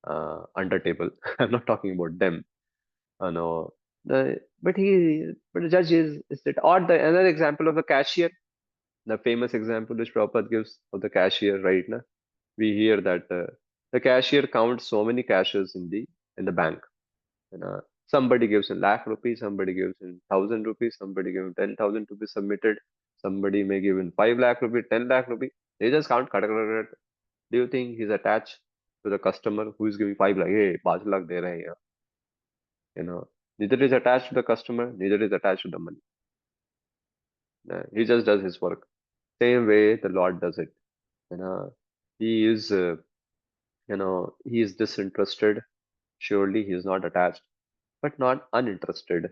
under table. I'm not talking about them. No, but the judge is it, or the another example of a cashier, the famous example which Prabhupada gives of the cashier, right? Na? We hear that the cashier counts so many cashes in the bank. Somebody gives in lakh rupees, somebody gives in 1,000 rupees, somebody gives 10,000 rupees submitted, somebody may give in 5 lakh rupees, 10 lakh rupees. They just count. Cut, cut, cut, cut. Do you think he's attached to the customer who is giving 5 lakh? Hey, 5 lakh de rahe hain yaar. Neither is attached to the customer, neither is attached to the money. He just does his work. Same way the Lord does it. You know, he is, he is disinterested. Surely he is not attached, but not uninterested.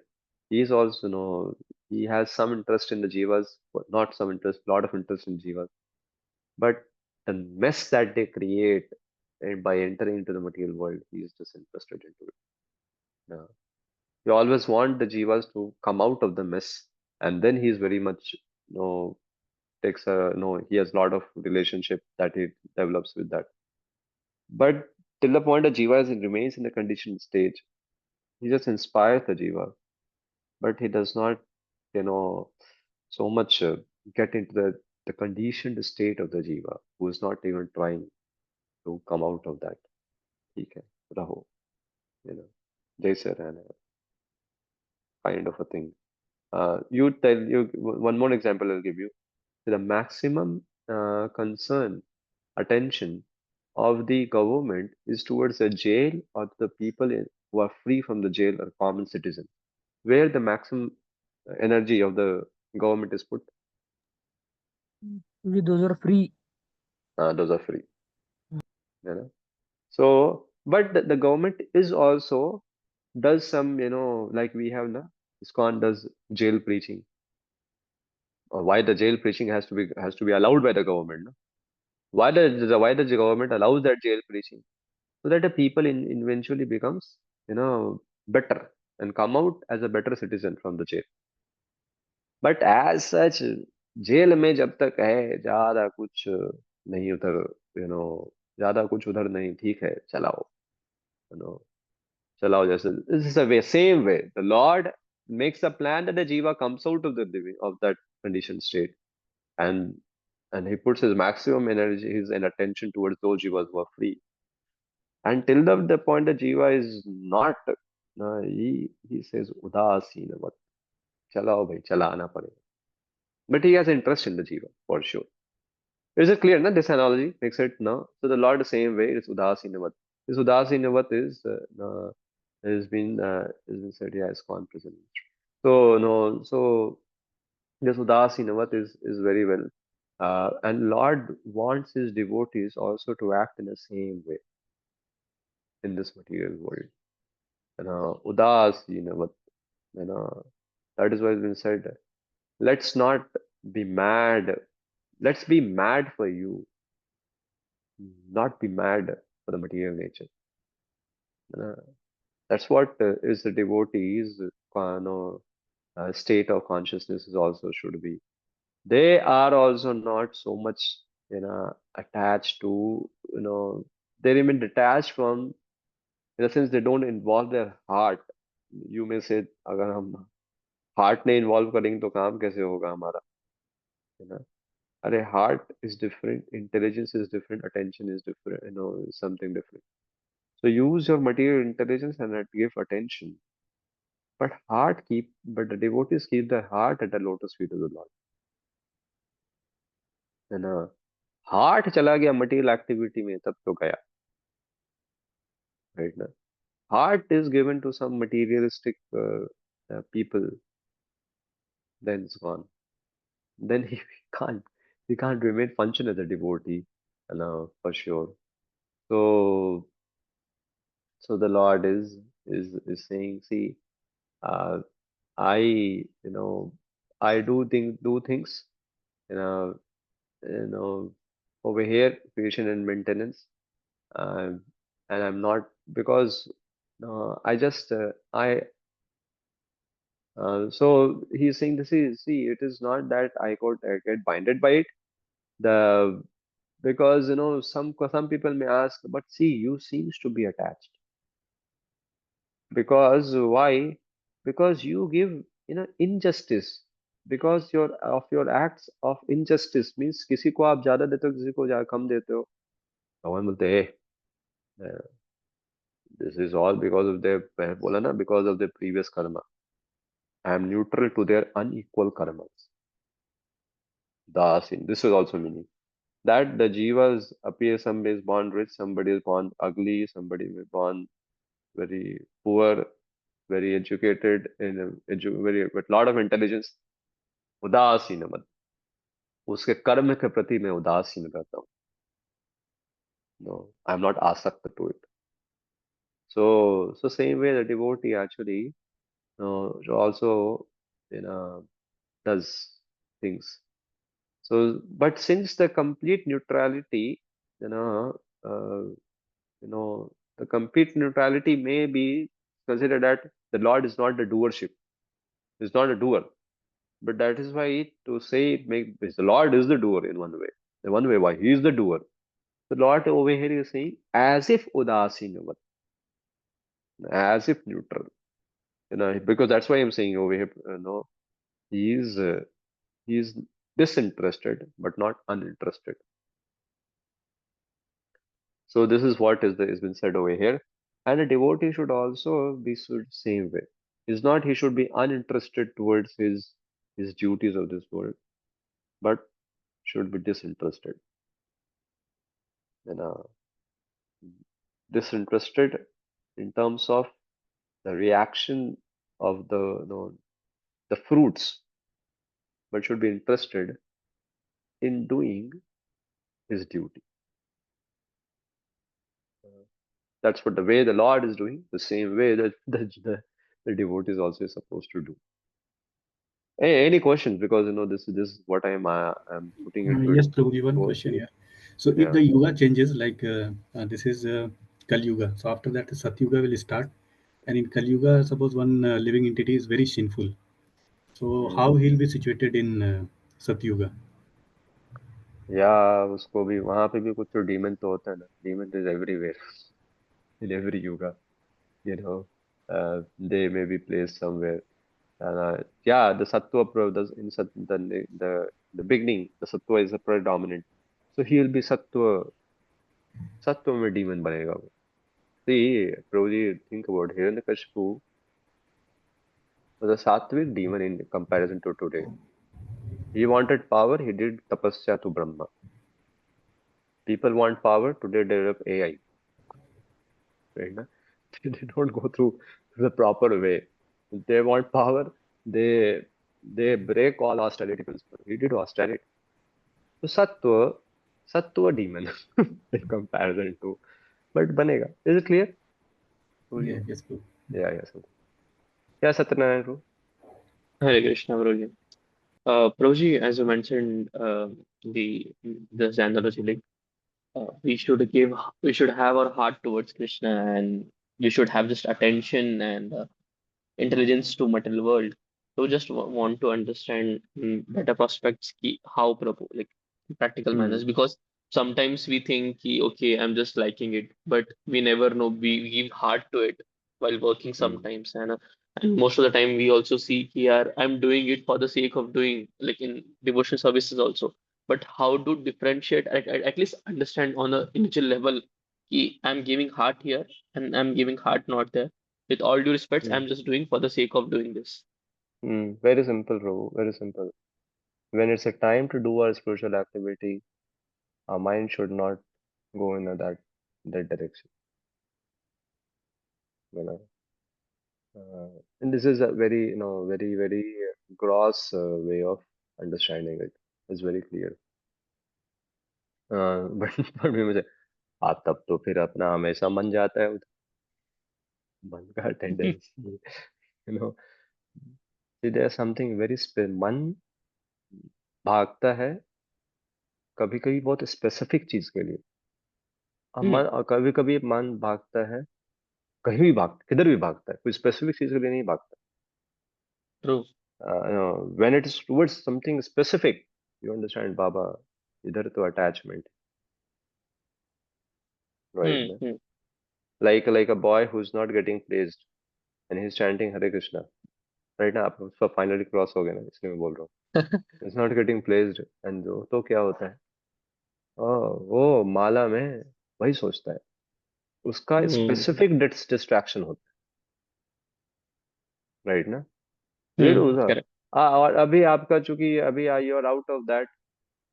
He is also, he has some interest in the jivas, but not some interest, lot of interest in jivas. But the mess that they create, and by entering into the material world, he is disinterested into it. Yeah. We always want the jivas to come out of the mess, and then he is very much, takes a, he has a lot of relationship that he develops with that. But till the point the jiva remains in the conditioned stage, he just inspires the jiva, but he does not, you know, so much get into the conditioned state of the jiva, who is not even trying to come out of that. ठीक है, रहो, जैसे रहना है, kind of a thing. One more example I'll give you. The maximum concern, attention of the government is towards the jail or the people who are free from the jail or common citizen, where the maximum energy of the government is put. Those are free. Those are free. You know? So, but the government is also does some, like we have na, ISKCON does jail preaching. Or why the jail preaching has to be allowed by the government? No? Why does the government allows that jail preaching? So that the people eventually becomes, better and come out as a better citizen from the jail. But as such, jail में जब तक है ज्यादा कुछ नहीं उधर, ज्यादा कुछ उधर नहीं, ठीक है, चलाओ, you know चलाओ जैसे. This is the way, same way the Lord makes a plan that the jiva comes out of the living of that conditioned state, and he puts his maximum energy, his and attention towards those jivas who are free. Until the point the jiva is not, he says udasinam, चलाओ भाई, चलाना पड़ेगा. But he has interest in the jiva for sure. Is it clear? No? This analogy makes it no. So the Lord the same way is udasinavat. This udasinavat has been said, yeah, is present. So no, so this udasinavat is very well. And Lord wants his devotees also to act in the same way in this material world. Udasinavat. That is why it's been said. Let's not be mad. Let's be mad for you, not be mad for the material nature. Uh, that's what is the devotee's state of consciousness is also should be. They are also not so much attached to, they remain detached from, in a sense they don't involve their heart. You may say, अगर हम heart ने involve करेंगे तो काम कैसे होगा हमारा, है ना? अरे heart is different, intelligence is different, attention is different, something different. So use your material intelligence and give attention. But the devotees keep their heart at the lotus feet of the Lord. है ना? Heart चला गया material activity में तब तो गया, right ना? Heart is given to some materialistic people, then it's gone. Then can't he can't remain function as a devotee, for sure. So so the Lord is saying, see, uh, I I do things, you know you know over here, creation and maintenance, um, and I'm not, because I just I so he's saying, this is, see, it is not that I could get binded by it, the because some people may ask, but see, you seems to be attached. Because why? Because you give injustice, because your acts of injustice means किसी को आप ज्यादा देते हो, किसी को कम देते हो, भगवान बोलते हैं, this is all because of their, बोला ना, because of their previous karma. I am neutral to their unequal karmas. Dasin. This is also meaning that the jivas appear, somebody is born rich, somebody is born ugly, somebody is born very poor, very educated, very with lot of intelligence. उदासीन मत, उसके कर्म के प्रति मैं उदासीन रहता हूँ. No, I'm not asakt to it. So same way the devotee actually also does things. So, but since the complete neutrality, you know, uh, the complete neutrality may be considered that the Lord is not the doership, is not a doer. But that is why to say it make the Lord is the doer in one way. In one way, why he is the doer. The Lord over here is saying as if udasinavad, as if neutral. Because that's why I'm saying over here, he is he is disinterested but not uninterested. So this is what is been said over here. And a devotee should also be same way. It's not he should be uninterested towards his duties of this world, but should be disinterested. You know, disinterested in terms of the reaction of the fruits, but should be interested in doing his duty. That's what the way the Lord is doing, the same way that the devotee is also supposed to do. Any questions? Because this is what I'm putting into it. Yes, Prabhuji, one Suppose, question here. So if yeah. the yuga changes, like this is Kali Yuga, so after that Sat Yuga will start, and in Kali Yuga, suppose one living entity is very sinful, so Hmm. how he'll be situated in Sat Yuga? या उसको भी वहां पे भी कुछ तो demon तो होता है ना. Demon is everywhere in every yuga. You know, they may be placed somewhere. And yeah, the sattva does in the beginning, the sattva is a predominant. So he will be sattva में demon बनेगा वो. See, Prabhuji, think about Hiranyakashipu was a sattvic demon in comparison to today. He wanted power, he did tapasya to Brahma. People want power, today develop AI. Right? Na? They don't go through the proper way. They want power, they break all austerity principles. He did austerity. So sattva demon in comparison to, but banega. Is it clear? Yeah, Prabhuji? yes, Prabhu. Yeah, something. Yeah, Satyanarayan Prabhu. Hare Krishna, Prabhuji. Prabhuji, as you mentioned, the this analogy, like we should have our heart towards Krishna, and we should have just attention and intelligence to material world. So just want to understand better prospects, how like practical Hmm. manners, because sometimes we think okay, I'm just liking it, but we never know, we give heart to it while working Hmm. sometimes, and And most of the time we also see कि यार I'm doing it for the sake of doing, like in devotional services also. But how to differentiate, at least understand on a initial level कि I'm giving heart here and I'm giving heart not there. With all due respects, Hmm. I'm just doing for the sake of doing this. Very simple, Prabhu. Very simple. When it's a time to do our spiritual activity, our mind should not go in that direction. You know, and this is a very very gross way of understanding it. It's very clear. But पर भी मुझे तब तो फिर अपना हमेशा मन जाता है उधर, मन का tendency no there something very मन भागता है कभी कभी बहुत स्पेसिफिक चीज के लिए। Hmm, मन कभी कभी मन भागता है, कहीं भी भागता, किधर भी भागता है, कोई स्पेसिफिक चीज के लिए नहीं भागता। true. When it is towards something specific, you understand बाबा, इधर तो अटैचमेंट, राइट ना? Hmm. like a boy who's not getting praised and he's chanting Hare Krishna, right ना? आप उसका फाइनली क्रॉस हो गया ना, इसलिए मैं बोल रहा हूँ it's not getting placed, and तो क्या होता है, वो माला में वही सोचता है, उसका Hmm. स्पेसिफिक डिस्ट्रैक्शन होता है, राइट ना? फिर उसका Correct. और अभी आपका चूंकि अभी you are out of that,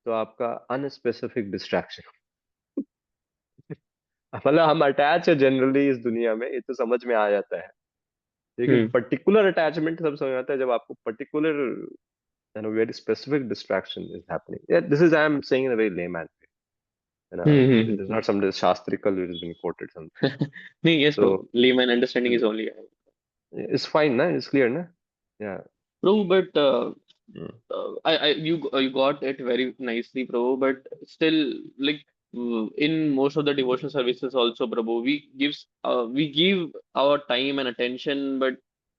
तो आपका अनस्पेसिफिक डिस्ट्रैक्शन मतलब हम अटैच है जनरली इस दुनिया में, ये तो समझ में आ जाता है, लेकिन Hmm. पर्टिकुलर अटैचमेंट सब समझ में आता है जब आपको particular very specific distraction is happening. Yeah, this is I am saying in a very layman way. It is Hmm. not some shastrikal it has been quoted something. No, yes, So bro. Layman understanding is only. it's fine, na? It's clear, na? Yeah. Bro, but Mm, you got it very nicely, bro. But still, like in most of the devotional services, also, bro, we give our time and attention, but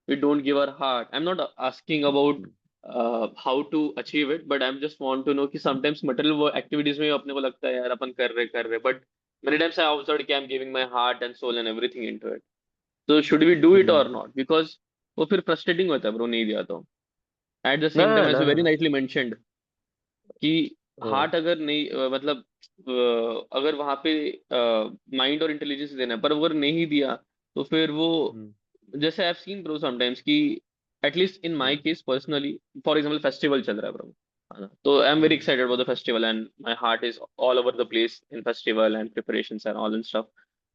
we don't give our heart. I'm not asking about mm, how to achieve it, but I'm just want to know कि sometimes material work activities में अपने को लगता है यार अपन कर रहे, but many times I observed कि I'm giving my heart and soul and everything into it. So should we do it or mm. not? Because वो फिर frustrating होता है, bro, नहीं दिया तो. At the same No, time as you very no. Nightly mentioned कि Uh, heart अगर नहीं मतलब अगर वहां पे माइंड और इंटेलिजेंस देना है पर अगर नहीं दिया तो फिर वो mm, जैसे I have seen bro sometimes कि at least in my mm, case personally for example festival चल रहा है ब्रो है ना तो I am very mm, excited about the festival and my heart is all over the place in festival and preparations and all and stuff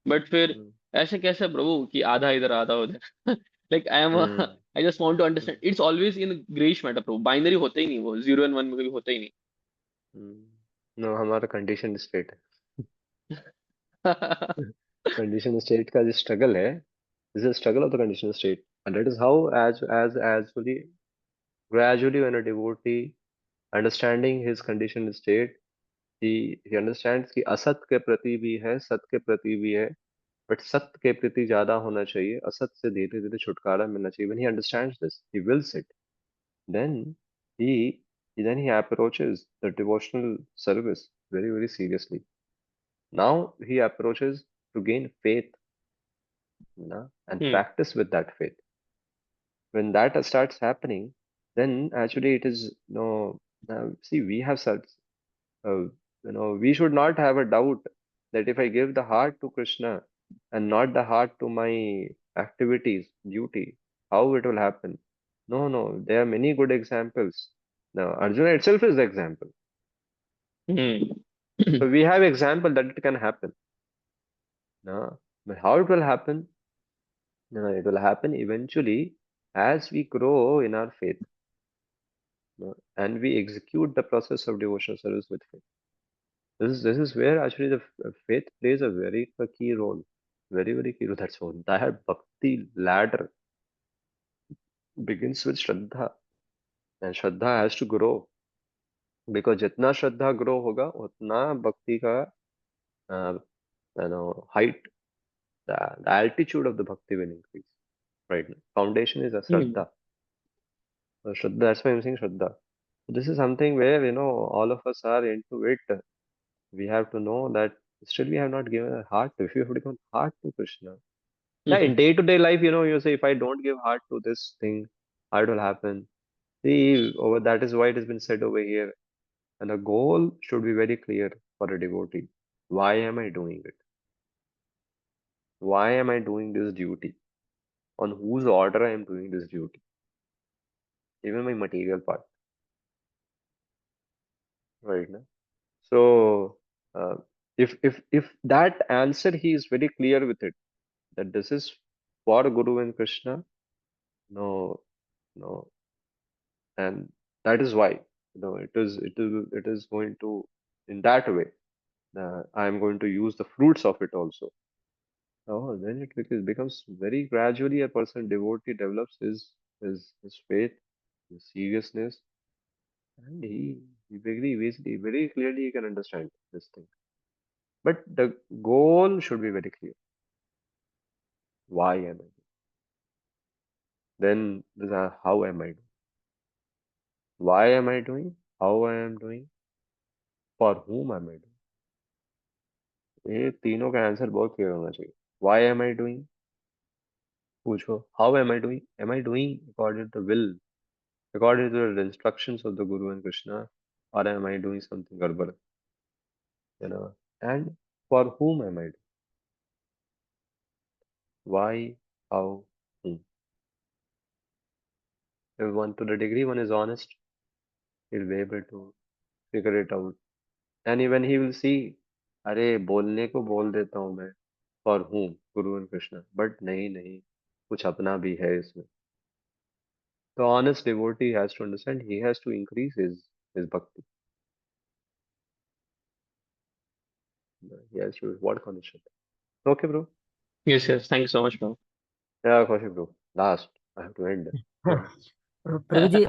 but फिर mm, ऐसे कैसे bro कि आधा इधर आधा उधर like I am mm, I just want to mm, understand it's always in greyish matter bro binary होता ही नहीं वो जीरो एंड वन में कभी होता ही mm. No, हमारा कंडीशन स्टेट नहीं है। कंडीशन स्टेट का जो स्ट्रगल है, this is struggle of the condition state, and that is how as gradually when a devotee understanding his conditioned state, he understands कि असत के प्रति भी है, सत के प्रति भी है, बट सत के प्रति ज्यादा होना चाहिए, असत से धीरे धीरे छुटकारा मिलना चाहिए। When he understands this, he wills it. Then he then he approaches the devotional service very very seriously. Now he approaches to gain faith, and Hmm. practice with that faith. When that starts happening, then actually it is no. See, we have such uh, we should not have a doubt that if I give the heart to Krishna and not the heart to my activities, duty, how it will happen. No, no, there are many good examples. Now, Arjuna itself is the example. Hmm. So we have example that it can happen. No, but how it will happen? No, it will happen eventually as we grow in our faith, no, and we execute the process of devotional service with faith. This is where actually the faith plays a very key role, very very key role. That's why that bhakti ladder begins with Shraddha, and Shraddha has to grow because जितना श्रद्धा grow होगा उतना भक्ति का uh, height, the altitude of the bhakti will increase. Right? Foundation is a Hmm. Shraddha. So Shraddha, that's why I'm saying Shraddha. This is something where all of us are into it. We have to know that still we have not given a heart. If you have given heart to Krishna, Yeah, in day-to-day life, you say, if I don't give heart to this thing, heart will happen. See, over that is why it has been said over here. And the goal should be very clear for a devotee. Why am I doing it? Why am I doing this duty? On whose order I am doing this duty? Even my material part, right? Na? So, uh, if that answer he is very clear with it, that this is for Guru and Krishna, no, no, and that is why, it is going to, in that way, I am going to use the fruits of it also. Oh, then it becomes very gradually a person devotee develops his faith, his seriousness, and he very clearly he can understand this thing. But the goal should be very clear. Why am I? Then there's a how am I doing? Why am I doing? How I am doing? For whom am I doing? ये तीनों का answer बहुत clear होना चाहिए. Why am I doing? पूछो. How am I doing? Am I doing according to the will, according to the instructions of the Guru and Krishna, or am I doing something garbad? And for whom am I doing? Why? How? Whom? If one to the degree one is honest, he'll be able to figure it out. And even he will see, अरे बोलने को बोल देता हूँ मैं, for whom? Guru and Krishna. But नहीं नहीं, कुछ अपना भी है इसमें. The honest devotee has to understand he has to increase his bhakti. He has to work on his shit. Okay, bro. Yes, yes. Thank you so much, bro. Yeah, Kaushik, bro. Last, I have to end. Prabhuji,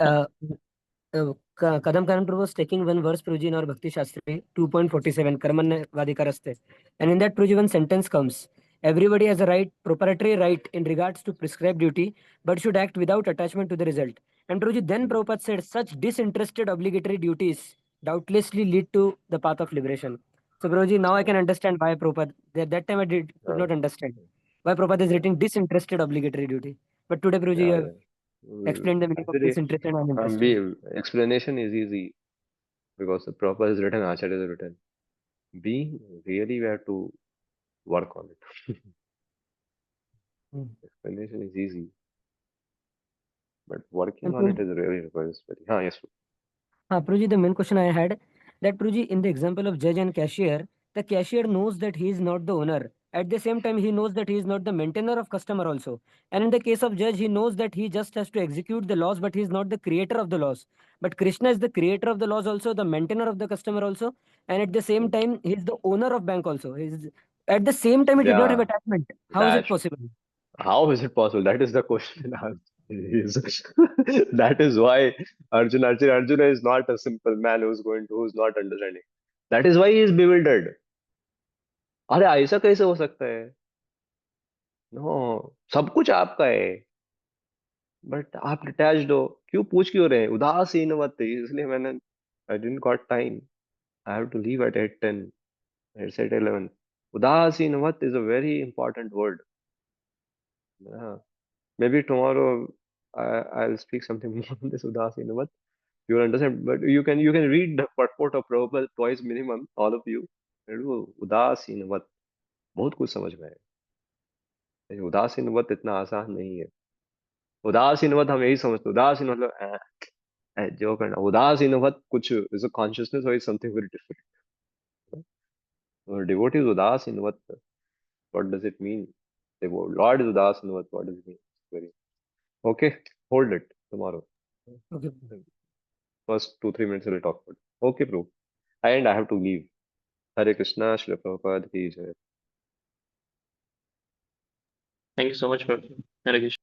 Kadam Karan Prabhu was taking one verse, Prabhuji, in our Bhakti Shastri, 2.47, Karman Vadikaraste. And in that, Prabhuji, one sentence comes. Everybody has a right, proprietary right in regards to prescribed duty, but should act without attachment to the result. And Prabhuji, then Prabhupada said, such disinterested obligatory duties doubtlessly lead to the path of liberation. So, Prabhuji, now I can understand why Prabhupada, that time could not understand why Prabhupada is Yeah, writing disinterested obligatory duty. But today, Prabhuji, you yeah, have yeah. explained the meaning of Actually, disinterested and uninterested. explanation is easy because the proper is written, Acharya is written. B, really, we have to work on it. Explanation is easy, but working And on it Prabhuji, is really requires very. Yes. Prabhuji, the main question I had that Prabhuji, in the example of judge and cashier, the cashier knows that he is not the owner. At the same time, he knows that he is not the maintainer of customer also. And in the case of judge, he knows that he just has to execute the laws, but he is not the creator of the laws. But Krishna is the creator of the laws also, the maintainer of the customer also, and at the same time, he is the owner of bank also. At the same time, he did not have Yeah, attachment. How is it that possible? how is it possible? That is the question asked. That is why Arjuna is not a simple man who's not understanding. That is why he is bewildered. अरे ऐसा कैसे हो सकता है? No, सब कुछ आपका है, बट आप डिटैच्ड हो. क्यों रहे हैं? उदासीनवत. इसलिए मैंने I didn't got time. I have to leave at 8:10. It's at 11. Udasinvat is a very important word. Yeah. Maybe tomorrow I'll speak something more on this Udasinvat. You'll understand. But you can read the purport of Prabhupada twice minimum, all of you. उदासीनवत बहुत कुछ समझ में आए. लेकिन उदासीनवत इतना आसान नहीं है. उदासीनवत हम यही समझते उदासीन मतलब जो करना. उदासीनवत कुछ is a consciousness or is something very different. Devotee is udasinvat. What does it mean? The Lord is udasinvat. What does it mean? Very okay. Hold it tomorrow. Okay. First 2-3 minutes we'll talk about it. Okay, bro. And I have to leave. Hare Krishna, Shri Prabhupada ki jai. Thank you so much, bro. Hare Krishna.